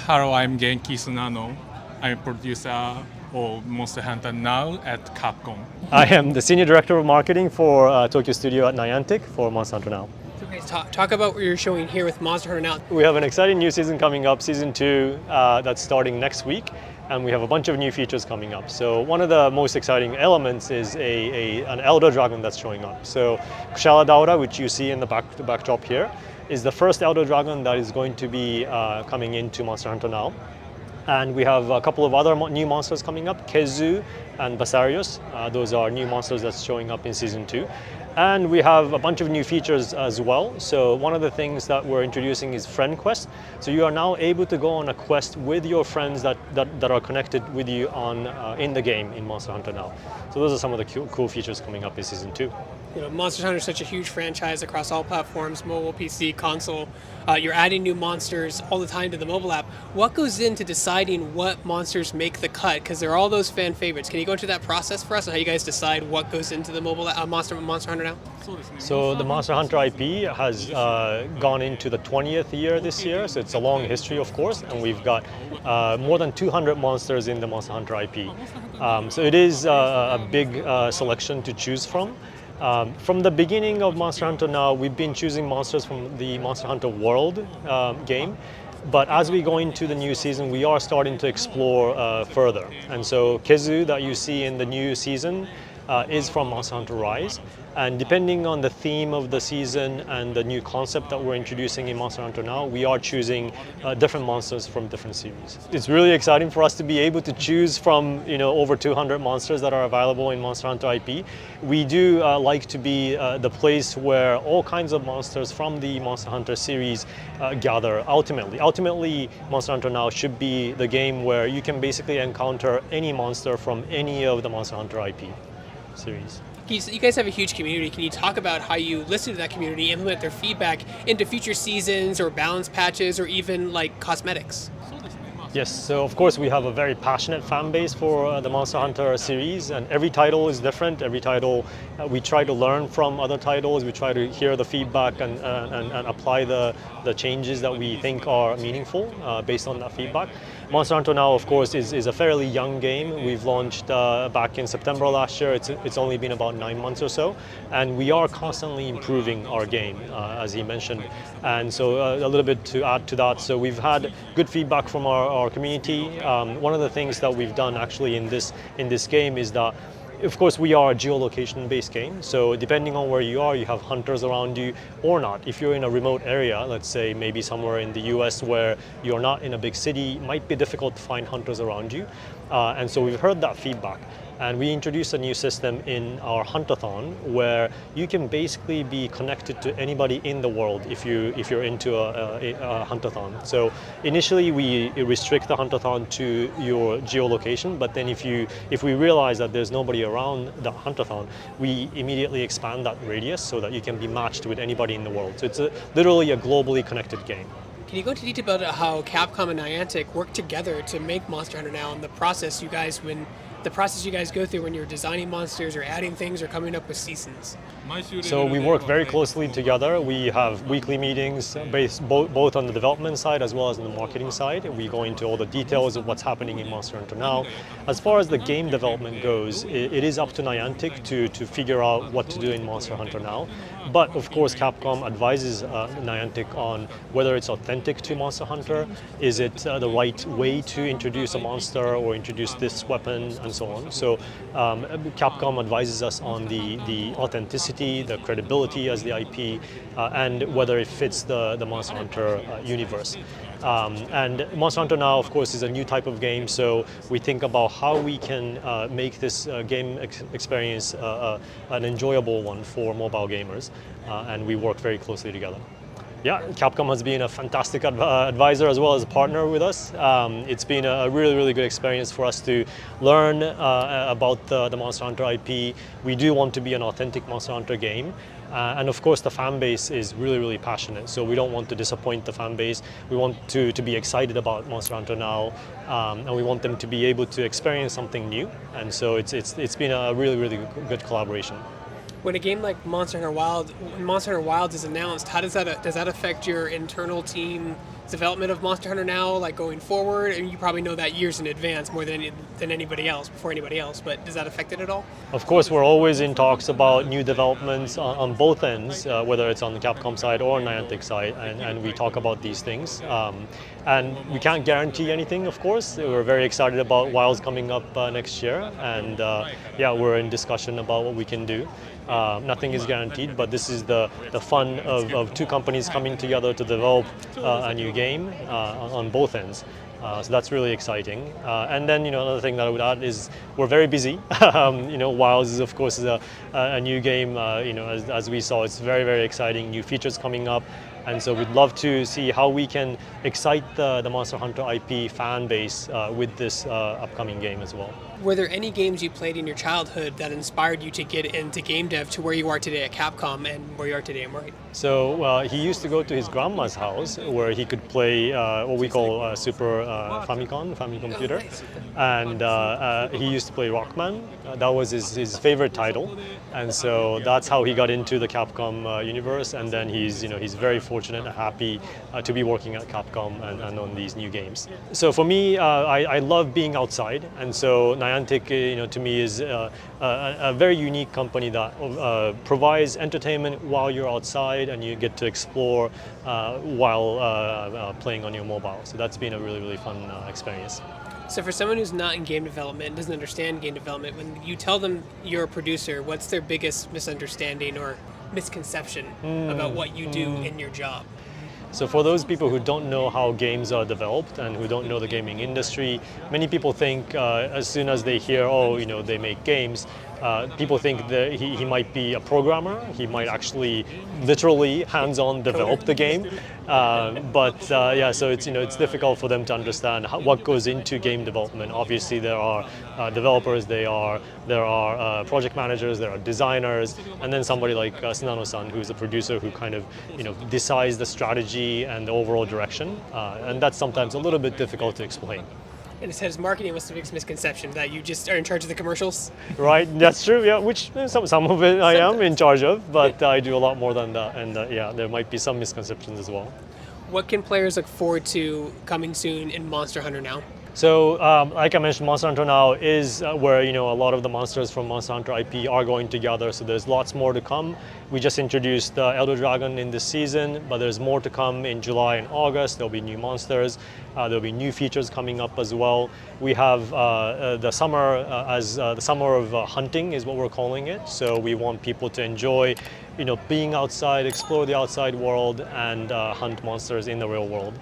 Hello, I'm Genki Sunano. I'm producer of Monster Hunter Now at Capcom. I am the Senior Director of Marketing for Tokyo Studio at Niantic for Monster Hunter Now. So guys, talk about what you're showing here with Monster Hunter Now. We have an exciting new season coming up, Season 2, that's starting next week, and we have a bunch of new features coming up. So one of the most exciting elements is an Elder Dragon that's showing up. So Kushala Daura, which you see in the backdrop here, is the first Elder Dragon that is going to be coming into Monster Hunter Now. And we have a couple of other new monsters coming up, Kezu and Basarius. Those are new monsters that's showing up in Season 2. And we have a bunch of new features as well. So one of the things that we're introducing is Friend Quest. So you are now able to go on a quest with your friends that are connected with you in the game in Monster Hunter Now. So those are some of the cool features coming up in Season 2. You know, Monster Hunter is such a huge franchise across all platforms, mobile, PC, console. You're adding new monsters all the time to the mobile app. What goes into deciding what monsters make the cut? Because they're all those fan favorites. Can you go into that process for us and how you guys decide what goes into the mobile Monster Hunter Now? So the Monster Hunter IP has gone into the 20th year this year, so it's a long history, of course, and we've got more than 200 monsters in the Monster Hunter IP. So it is a big selection to choose from. From the beginning of Monster Hunter Now, we've been choosing monsters from the Monster Hunter World game. But as we go into the new season, we are starting to explore further. And so Kezu that you see in the new season is from Monster Hunter Rise. And depending on the theme of the season and the new concept that we're introducing in Monster Hunter Now, we are choosing different monsters from different series. It's really exciting for us to be able to choose from over 200 monsters that are available in Monster Hunter IP. We do like to be the place where all kinds of monsters from the Monster Hunter series gather ultimately. Ultimately, Monster Hunter Now should be the game where you can basically encounter any monster from any of the Monster Hunter IP series. You guys have a huge community. Can you talk about how you listen to that community, implement their feedback into future seasons or balance patches or even like cosmetics? Yes, so of course we have a very passionate fan base for the Monster Hunter series, and every title is different. Every title we try to learn from other titles. We try to hear the feedback and apply the changes that we think are meaningful based on that feedback. Monster Hunter Now, of course, is a fairly young game. We've launched back in September last year. It's only been about 9 months or so, and we are constantly improving our game, as he mentioned. And so a little bit to add to that, so we've had good feedback from our community. One of the things that we've done actually in this game is that, of course, we are a geolocation-based game, so depending on where you are, you have hunters around you or not. If you're in a remote area, let's say maybe somewhere in the US where you're not in a big city, it might be difficult to find hunters around you. And so we've heard that feedback. And we introduced a new system in our Huntathon where you can basically be connected to anybody in the world if you're into a Huntathon. So initially we restrict the Huntathon to your geolocation, but then if we realize that there's nobody around the Huntathon, we immediately expand that radius so that you can be matched with anybody in the world. So it's literally a globally connected game. Can you go into detail about how Capcom and Niantic work together to make Monster Hunter Now and the process you guys go through when you're designing monsters or adding things or coming up with seasons? So we work very closely together. We have weekly meetings based both on the development side as well as on the marketing side. We go into all the details of what's happening in Monster Hunter Now. As far as the game development goes, it is up to Niantic to figure out what to do in Monster Hunter Now. But of course, Capcom advises Niantic on whether it's authentic to Monster Hunter, is it the right way to introduce a monster or introduce this weapon, and so on. So Capcom advises us on the authenticity, the credibility as the IP, and whether it fits the Monster Hunter universe. And Monster Hunter Now, of course, is a new type of game, so we think about how we can make this game experience an enjoyable one for mobile gamers, and we work very closely together. Yeah, Capcom has been a fantastic advisor as well as a partner with us. It's been a really, really good experience for us to learn about the Monster Hunter IP. We do want to be an authentic Monster Hunter game. And of course, the fan base is really, really passionate. So we don't want to disappoint the fan base. We want to be excited about Monster Hunter Now, and we want them to be able to experience something new. And so it's been a really, really good collaboration. When a game like Monster Hunter Wilds is announced, how does that affect your internal team development of Monster Hunter now, like going forward? And you probably know that years in advance more than anybody else, before anybody else. But does that affect it at all? Of course, we're always in talks about new developments on both ends, whether it's on the Capcom side or Niantic side, and we talk about these things. And we can't guarantee anything, of course. We're very excited about Wilds coming up next year, and yeah, we're in discussion about what we can do. Nothing is guaranteed, but this is the fun of two companies coming together to develop a new game on both ends. So that's really exciting. And then, another thing that I would add is we're very busy. Wilds is, of course, a new game. As we saw, it's very, very exciting. New features coming up. And so we'd love to see how we can excite the Monster Hunter IP fan base with this upcoming game as well. Were there any games you played in your childhood that inspired you to get into game dev to where you are today at Capcom and where you are today at Morgan? So he used to go to his grandma's house where he could play what we call Super Famicom computer. And he used to play Rockman. That was his favorite title. And so that's how he got into the Capcom universe. And then he's very fortunate and happy to be working at Capcom and on these new games. So for me, I love being outside. And so Niantic, to me, is a very unique company that provides entertainment while you're outside and you get to explore while playing on your mobile. So that's been a really, really fun experience. So for someone who's not in game development, doesn't understand game development, when you tell them you're a producer, what's their biggest misunderstanding or misconception about what you do in your job? So for those people who don't know how games are developed and who don't know the gaming industry, many people think as soon as they hear, they make games, people think that he might be a programmer. He might actually literally hands-on develop the game. So it's difficult for them to understand what goes into game development. Obviously, there are developers, there are project managers, there are designers, and then somebody like Sunano-san, who's a producer who kind of decides the strategy and the overall direction. And that's sometimes a little bit difficult to explain. And it says marketing was the biggest misconception, that you just are in charge of the commercials. Right, that's true. Yeah, which some of it I am in charge of, but I do a lot more than that. And there might be some misconceptions as well. What can players look forward to coming soon in Monster Hunter Now? So, like I mentioned, Monster Hunter Now is where a lot of the monsters from Monster Hunter IP are going together. So there's lots more to come. We just introduced Elder Dragon in this season, but there's more to come in July and August. There'll be new monsters. There'll be new features coming up as well. We have the summer as the summer of hunting is what we're calling it. So we want people to enjoy, being outside, explore the outside world, and hunt monsters in the real world.